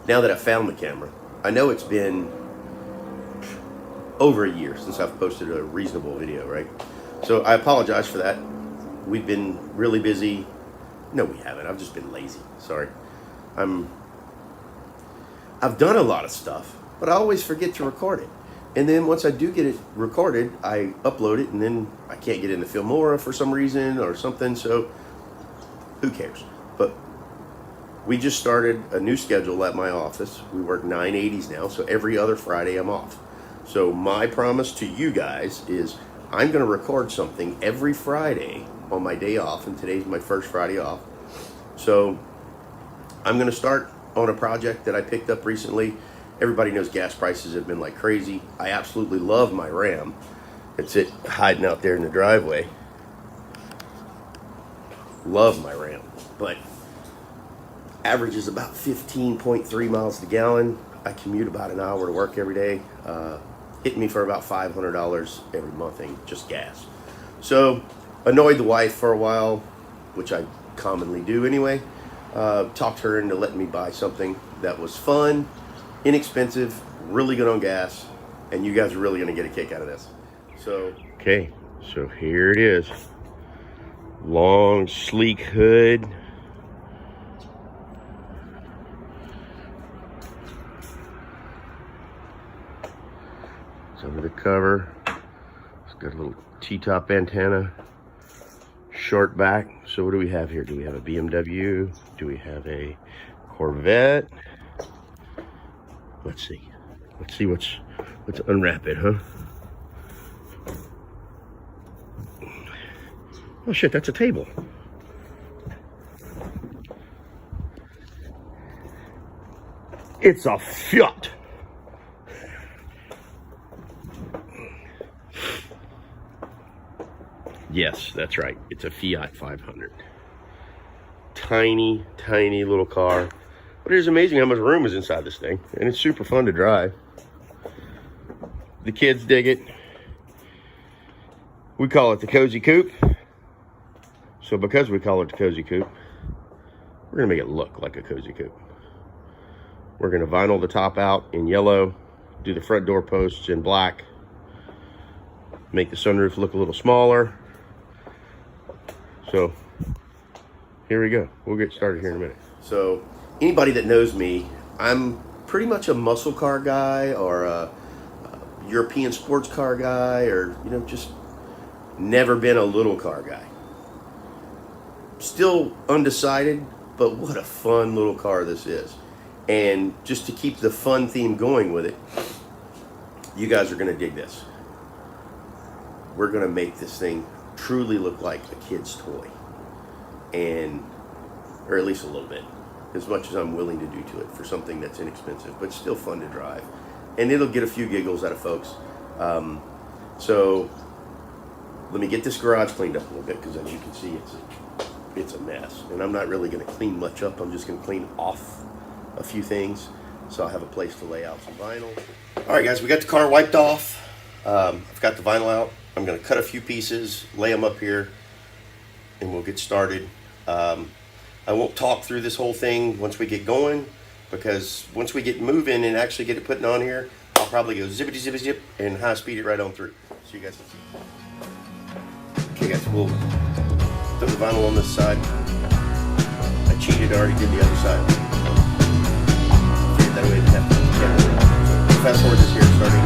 now that I found the camera, I know it's been over a year since I've posted a reasonable video, right? So I apologize for that. We've been really busy. No, we haven't. I've just been lazy. Sorry. I've done a lot of stuff, but I always forget to record it. And then once I do get it recorded, I upload it, and then I can't get into Filmora for some reason or something, so who cares? But we just started a new schedule at my office. We work 9/80s now, so every other Friday I'm off. So my promise to you guys is I'm going to record something every Friday on my day off, and today's my first Friday off. So I'm going to start on a project that I picked up recently. Everybody knows gas prices have been like crazy. I absolutely love my Ram. It's it hiding out there in the driveway. Love my Ram, but averages about 15.3 miles to gallon. I commute about an hour to work every day. Hitting me for about $500 every month in just gas. So annoyed the wife for a while, which I commonly do anyway. Talked her into letting me buy something that was fun, inexpensive, really good on gas, and you guys are really going to get a kick out of this. So okay, so here it is. Long, sleek hood. It's under the cover. It's got a little T-top antenna. Short back. So what do we have here? Do we have a BMW? Do we have a Corvette? Let's see. Let's see let's unwrap it, huh? Oh shit, that's a table. It's a Fiat. Yes, that's right. It's a Fiat 500. Tiny, tiny little car. But it is amazing how much room is inside this thing. And it's super fun to drive. The kids dig it. We call it the Cozy Coupe. So because we call it the Cozy Coupe, we're going to make it look like a Cozy Coupe. We're going to vinyl the top out in yellow. Do the front door posts in black. Make the sunroof look a little smaller. So here we go. We'll get started here in a minute. So anybody that knows me, I'm pretty much a muscle car guy or a European sports car guy, or just never been a little car guy. Still undecided, but what a fun little car this is. And just to keep the fun theme going with it, you guys are going to dig this. We're going to make this thing truly look like a kid's toy, or at least a little bit, as much as I'm willing to do to it for something that's inexpensive but still fun to drive, and it'll get a few giggles out of folks. So let me get this garage cleaned up a little bit, because as you can see, it's a mess, and I'm not really going to clean much up. I'm just going to clean off a few things so I'll have a place to lay out some vinyl. All right guys, we got the car wiped off. I've got the vinyl out. I'm going to cut a few pieces, lay them up here, and we'll get started. I won't talk through this whole thing once we get going, because once we get moving and actually get it putting on here, I'll probably go zippity zippity zip and high speed it right on through, so you guys can see. Okay guys, we'll put the vinyl on this side. I cheated, I already did the other side. That way I didn't have to camera. So fast forward this here, starting.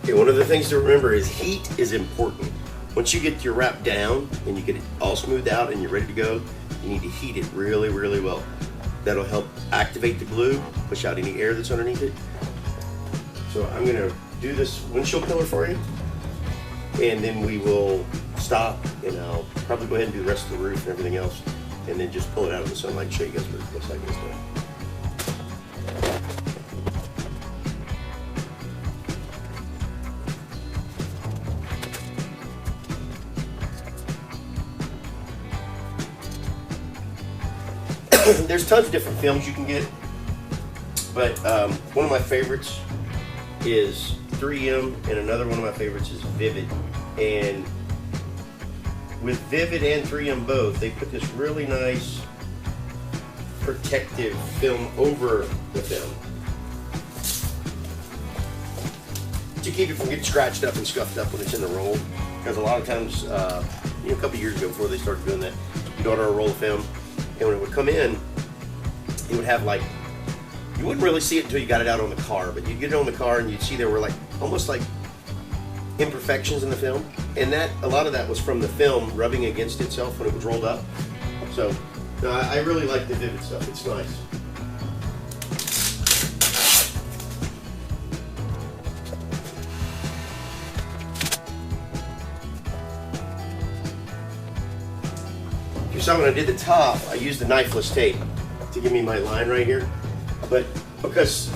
Okay, one of the things to remember is heat is important. Once you get your wrap down and you get it all smoothed out and you're ready to go, you need to heat it really, really well. That'll help activate the glue, push out any air that's underneath it. So I'm gonna do this windshield pillar for you, and then we will stop, and I'll probably go ahead and do the rest of the roof and everything else, and then just pull it out of the sunlight and show you guys what it looks like this way. There's tons of different films you can get, but one of my favorites is 3M, and another one of my favorites is Vivid. And with Vivid and 3M both, they put this really nice protective film over the film to keep it from getting scratched up and scuffed up when it's in the roll. Because a lot of times, a couple years ago before they started doing that, you'd order a roll of film, and when it would come in, it would have like, you wouldn't really see it until you got it out on the car, but you'd get it on the car and you'd see there were like almost like imperfections in the film, and that a lot of that was from the film rubbing against itself when it was rolled up. So no, I really like the Vivid stuff. It's nice. You saw when I did the top, I used the knifeless tape to give me my line right here, but because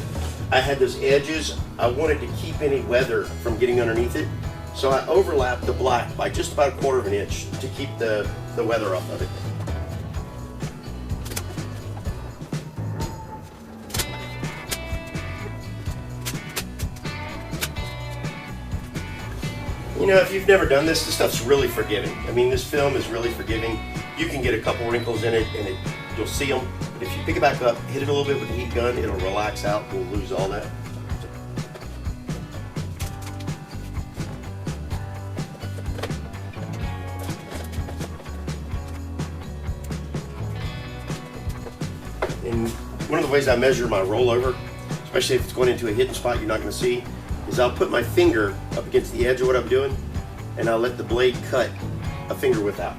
I had those edges, I wanted to keep any weather from getting underneath it, so I overlapped the black by just about 1/4 of an inch to keep the weather off of it. You know, if you've never done this, this stuff's really forgiving. I mean, this film is really forgiving. You can get a couple wrinkles in it, and you'll see them. But if you pick it back up, hit it a little bit with the heat gun, it'll relax out. We'll lose all that. And one of the ways I measure my rollover, especially if it's going into a hidden spot you're not going to see, is I'll put my finger up against the edge of what I'm doing, and I'll let the blade cut a finger width out.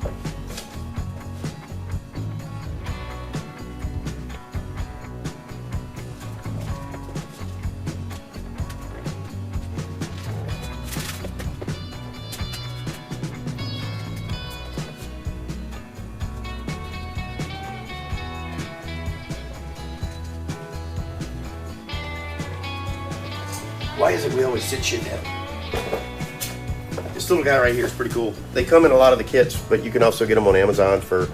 Why is it we always sit shit down? This little guy right here is pretty cool. They come in a lot of the kits, but you can also get them on Amazon for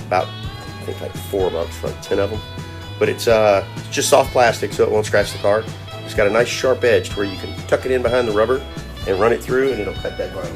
about, I think like $4 for like 10 of them. But it's just soft plastic, so it won't scratch the car. It's got a nice sharp edge to where you can tuck it in behind the rubber and run it through, and it'll cut that vinyl.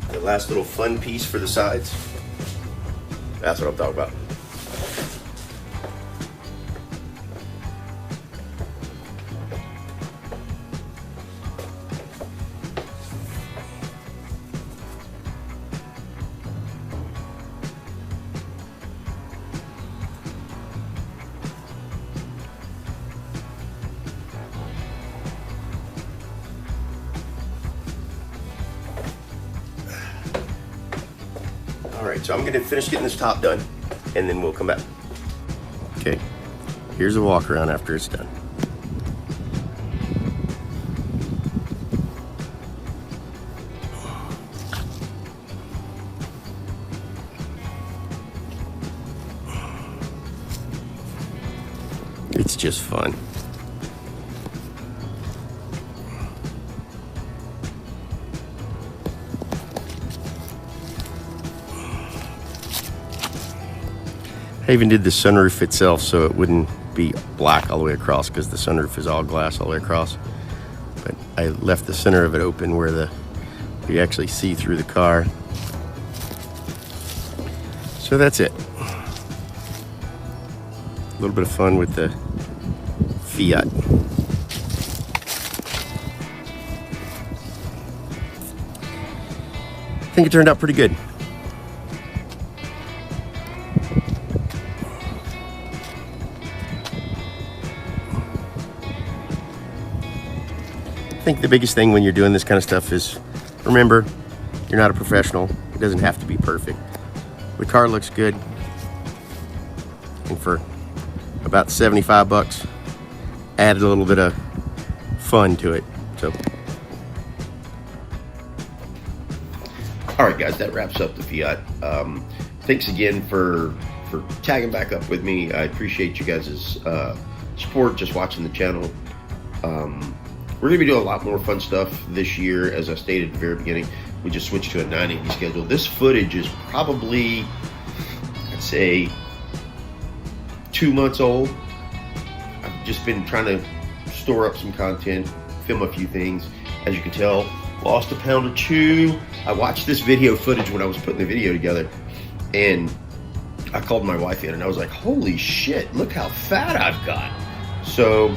The last little fun piece for the sides. That's what I'm talking about. Alright, so I'm going to finish getting this top done, and then we'll come back. Okay, here's a walk around after it's done. It's just fun. I even did the sunroof itself so it wouldn't be black all the way across, because the sunroof is all glass all the way across. But I left the center of it open where you actually see through the car. So that's it. A little bit of fun with the Fiat. I think it turned out pretty good. I think the biggest thing when you're doing this kind of stuff is, remember, you're not a professional. It doesn't have to be perfect. The car looks good, and for about 75 bucks, added a little bit of fun to it. So, all right, guys, that wraps up the Fiat. Thanks again for tagging back up with me. I appreciate you guys' support, just watching the channel. We're going to be doing a lot more fun stuff this year. As I stated at the very beginning, we just switched to a 980 schedule. This footage is probably, I'd say, 2 months old. I've just been trying to store up some content, film a few things. As you can tell, lost a pound or 2. I watched this video footage when I was putting the video together, and I called my wife in and I was like, holy shit, look how fat I've got. So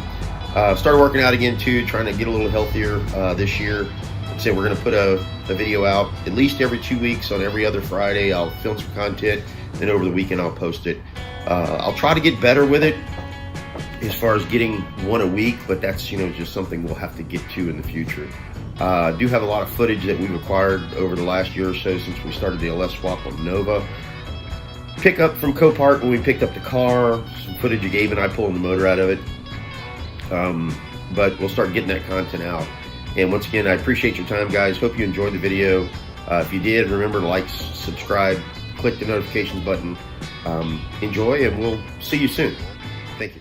started working out again too, trying to get a little healthier this year. Like I said, we're going to put a video out at least every 2 weeks. On every other Friday, I'll film some content, then over the weekend I'll post it. I'll try to get better with it as far as getting one a week, but that's, just something we'll have to get to in the future. I do have a lot of footage that we've acquired over the last year or so since we started the LS swap on Nova. Pickup from Copart when we picked up the car, some footage of Gabe and I pulling the motor out of it. But we'll start getting that content out. And once again, I appreciate your time, guys. Hope you enjoyed the video. If you did, remember to like, subscribe, click the notifications button. Enjoy, and we'll see you soon. Thank you.